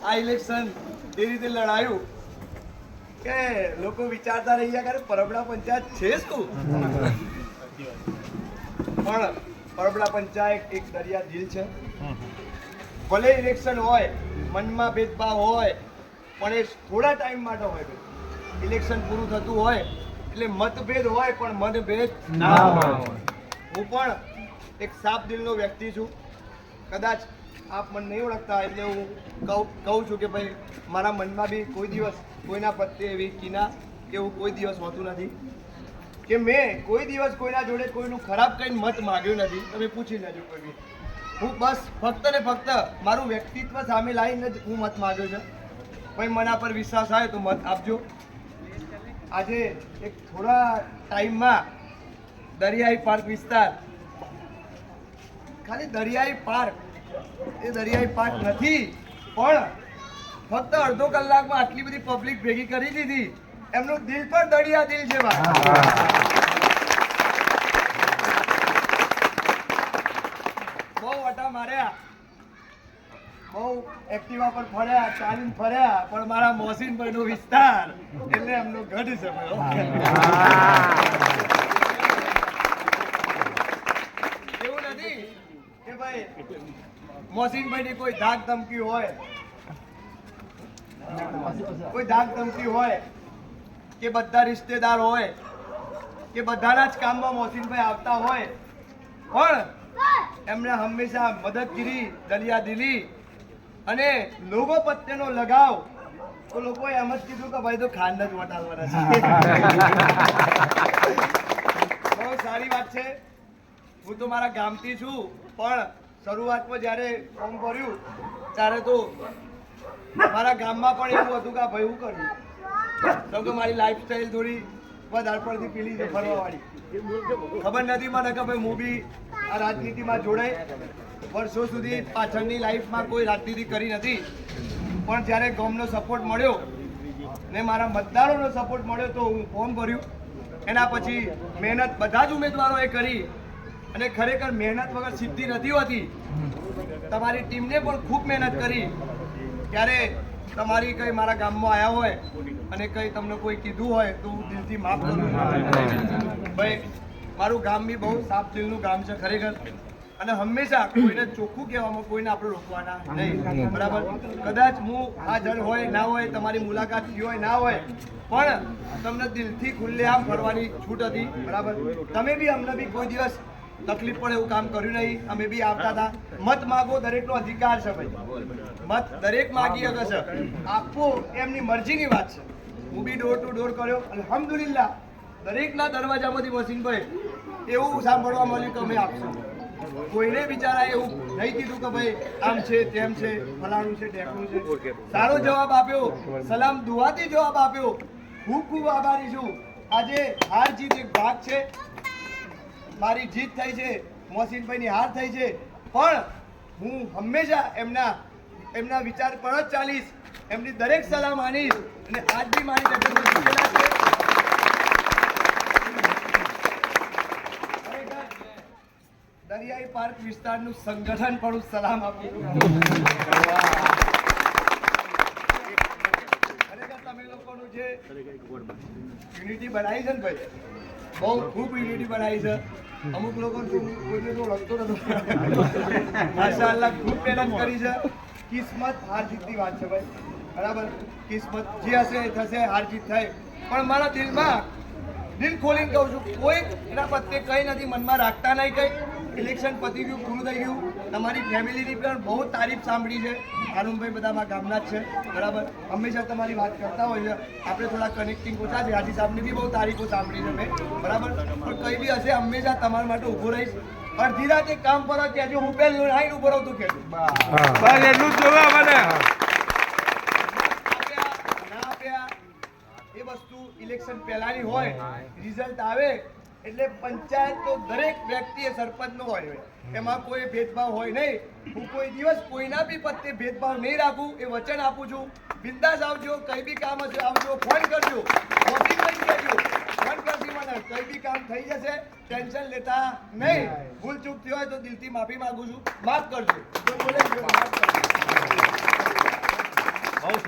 આ ઇલેક્શન એ રીતે લડાયું કે લોકો વિચારતા રહી ગયા કે પરબડા પંચાયત છે શું? પણ પરબડા પંચાયત એક દરિયા દિલ છે. ભલે ઇલેક્શન હોય, મનમાં ભેદભાવ હોય, પણ એ થોડા ટાઈમ માટે હોય. ઇલેક્શન પૂરું થતું હોય એટલે મતભેદ હોય પણ મતભેદ ના હોય. હું પણ એક સાફ દિલનો વ્યક્તિ છું. કદાચ આપ મને નહીં ઓળખતા એટલે હું કહું છું કે ભાઈ મારા મનમાં બી કોઈ દિવસ કોઈના પ્રત્યે એવી કીના કે એવું કોઈ દિવસ હોતું નથી કે મેં કોઈ દિવસ કોઈના જોડે કોઈનું ખરાબ કઈ મત માગ્યું નથી. તમે પૂછી લેજો કોઈ બી. હું બસ ફક્ત ને ફક્ત મારું વ્યક્તિત્વ સામે લાવીને જ હું મત માગ્યો છે. ભાઈ મના પર વિશ્વાસ આવે તો મત આપજો. આજે એક થોડા ટાઈમમાં દરિયાઈ પાર્ક વિસ્તાર, ખાલી દરિયાઈ પાર્ક, એ દરિયાઈ પાર્ક નથી પણ ફક્ત અડધો કલાકમાં આટલી બધી પબ્લિક ભેગી કરી દીધી. એમનું દિલ પણ દરિયા દિલ છે. બહુ વટા માર્યા, બહુ એક્ટિવા પર ફર્યા, ચાલીને ફર્યા, પણ મારા મોસીનભાઈ નો વિસ્તાર એટલે એમનો ગઢ છે. એવું નથી કે ભાઈ મોસીનભાઈ ની કોઈ ધાક ધમકી હોય, કોઈ ધાક ધમકી હોય કે બધા રિશ્તેદાર હોય કે બધાના જ કામમાં મોસીનભાઈ આવતા હોય, પણ એમને હંમેશા મદદગીરી, દરિયાદિલી અને લોકો પ્રત્યેનો લગાવ. તો લોકોએ એમ જ કીધું કે ભાઈ તો ખાંડ જ વટાળવાના છે. બહુ સારી વાત છે. હું તો મારા ગામથી છું, પણ શરૂઆતમાં જ્યારે ફોર્મ ભર્યું ત્યારે તો મારા ગામમાં પણ એવું હતું કે ભાઈ હું કર્યું કેમ કે મારી લાઈફસ્ટાઈલ થોડી વધારે પડતી પેલી છે ફરવાવાળી. ખબર નથી મને કે ભાઈ હું બી આ રાજનીતિમાં જોડાય. વર્ષો સુધી પાછળની લાઈફમાં કોઈ રાજનીતિ કરી નથી, પણ જ્યારે ગામનો સપોર્ટ મળ્યો ને મારા મતદારોનો સપોર્ટ મળ્યો તો હું ફોર્મ ભર્યું. એના પછી મહેનત બધા જ ઉમેદવારોએ કરી અને ખરેખર મહેનત વગર સિદ્ધિ નથી હોતી. તમારી ટીમને પણ ખૂબ મહેનત કરી. ત્યારે તમારી કંઈ મારા ગામમાં આવ્યા હોય અને કંઈ તમને કોઈ કીધું હોય તો હું દિલથી માફ કરું છું. ભાઈ મારું ગામ બી બહુ સાફ દિલનું ગામ છે ખરેખર. અને હંમેશા કોઈને ચોખ્ખું કહેવામાં કોઈને આપણે રોકવાના નહીં. બરાબર. કદાચ હું હાજર હોય ના હોય, તમારી મુલાકાત થઈ હોય ના હોય, પણ તમને દિલથી ખુલ્લેઆમ ફરવાની છૂટ હતી. બરાબર. તમે બી અમને બી કોઈ દિવસ તકલીફ પડે એવું કામ કર્યું નહીં. અમે બી આવતા હતા. મત માગો દરેકનો અધિકાર છે ભાઈ. મત દરેક માગી શકે છે. આપવો એમની મરજીની વાત છે. હું બી ડોર ટુ ડોર કર્યો. અલ્હમ્દુલિલ્લાહ દરેકના દરવાજામાંથી વસીનભાઈ એવું સાંભળવા મળ્યું કે અમે આપશું. કોઈને બિચારા એવું નહીં કીધું કે ભાઈ આમ છે તેમ છે, ફલાણું છે, ઢેકણું છે. સારો જવાબ આપ્યો, સલામ દુઆથી જવાબ આપ્યો. ખૂબ ખૂબ આભારી છું. આજે હાર જીત એક ભાગ છે. મારી જીત થઈ છે, મોસીનભાઈની હાર થઈ છે, પણ હું હંમેશા એમના વિચાર પર જ ચાલીશ. એમની દરેક સલાહ માનીશ અને આજ બી મારી જીતેલા છે. દરિયાઈ પાર્ક વિસ્તારનું સંગઠન પણ હું સલામ આપું છું. ખરેખર તમે લોકોનું જે યુનિટી બનાવી છે ને ભાઈ, બહુ ખૂબ યુનિટી બનાવી છે. અમુક લોકો કોઈને તો ઓળખતો નતો. માશાઅલ્લાહ ખૂબ મહેનત કરી છે. કિસ્મત હાર જીતની વાત છે ભાઈ. બરાબર. કિસ્મત જે હશે એ થશે, હાર જીત થાય. પણ મારા દિલમાં દિલ ખોલીને કહું છું, કોઈ એના પ્રત્યે કંઈ નથી મનમાં રાખતા નહીં. કંઈ ઇલેક્શન પતી ગયું, પૂરું થઈ ગયું. તમારી ફેમિલીની પણ બહુ તારીફ સાંભળી છે. હારૂનભાઈ બધામાં ગામના જ છે. બરાબર. હંમેશા તમારી વાત કરતા હોય છે. આપણે થોડા કનેક્ટિંગ ઓછા છે. હાજી સાહેબની બી બહુ તારીફો સાંભળી છે મેં. બરાબર. પણ કંઈ બી હશે હંમેશા તમારા માટે ઊભો રહીશ. અડધી રાતે કામ પર કહેજો, હું પહેલું આવીને ઊભો રહું તો કહેજો. એટલું જ જોવા મને ના આપ્યા એ વસ્તુ ઇલેક્શન પહેલાની હોય. રિઝલ્ટ આવે એટલે પંચાયત તો દરેક વ્યક્તિએ સરપંચનો હોય. એમાં કોઈ ભેદભાવ હોય નહીં. હું કોઈ દિવસ કોઈના બી પ્રત્યે ભેદભાવ નહીં રાખું એ વચન આપું છું. બિંદાસ આવજો, કંઈ બી કામ હશે આવજો, ફોન કરજો, વોટિંગ નહીં કરજો, ફોન કરશી મને. કંઈ બી કામ થઈ જશે, ટેન્શન લેતા નહીં. ભૂલ ચૂક થઈ હોય તો દિલથી માફી માંગુ છું, માફ કરજો. બહુ